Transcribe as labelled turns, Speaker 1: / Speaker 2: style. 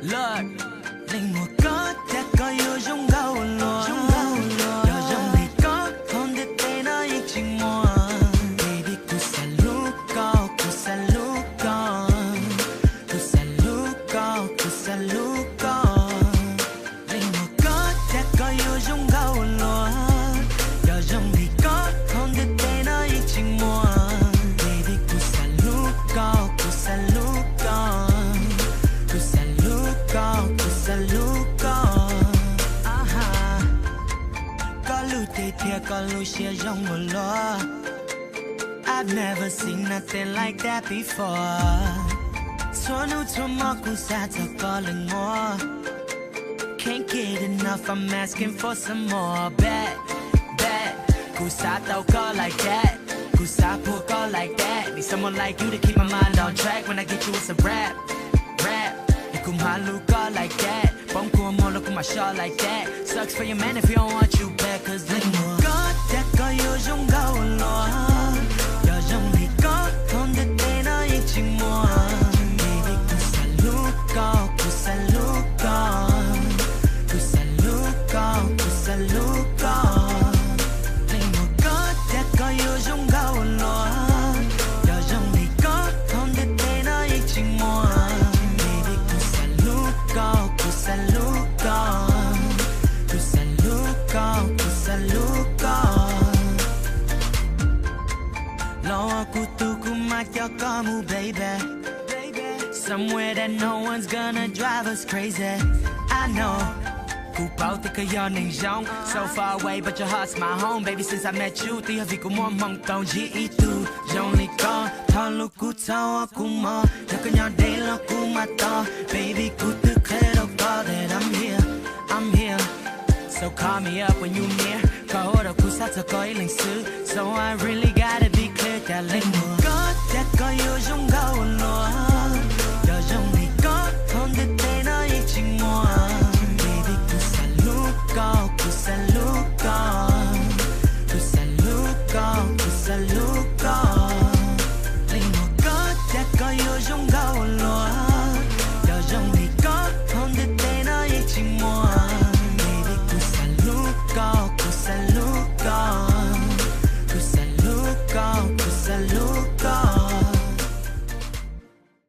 Speaker 1: Lord, linh một có chắc có yêu trong gạo lúa, giờ trong thì có không thể tên nó ít chừng mùa. Baby cu saluco, linh một có chắc có yêu trong gạo lúa, giờ trong thì có không thể tên nó ít chừng mùa. Baby cu saluco. Có lưu tê thiệt, có lưu xia trong một lúa. I've never seen nothing like that before. Xóa nụ cho mơ cũng xa cho có lần more. Can't get enough, I'm asking for some more. Bet, cú xa tao có like that. Cú xa pua có like that. Need someone like you to keep my mind on track. When I get you it's a rap. You cũng hả lưu có like that. Bóng của mô là cũng mà short like that. Sucks for your man if he don't want you back. Cause linh mùa có chắc có yêu trong gạo lúa, giờ trong thì có không thể tên nó ít chừng mùa. Baby cu saluco. Linh mùa có chắc có yêu trong gạo lúa, giờ trong thì có không thể tên nó ít chừng mùa. Baby cu saluco. Lo cu tu cu ma cho có mu baby. Somewhere that no one's gonna drive us crazy. I know. Cụ bảo thì cái do nền giống. So far away but your heart's my home. Baby since I met you thì vì cụ muốn mong tàu G.E. tu dòng lý có thon lúc cụ tao cụ mò. Nhớ cái nhỏ đây là cụ mà to. Baby cụ tự khẽ đâu có that I'm here. So call me up when you near. Có hô đâu cụ sát cho có ý lịch sử. So I really gotta be clear that linh mùa có chắc có yêu trong gạo lúa, giờ trong thì có không thể tên nó ít chừng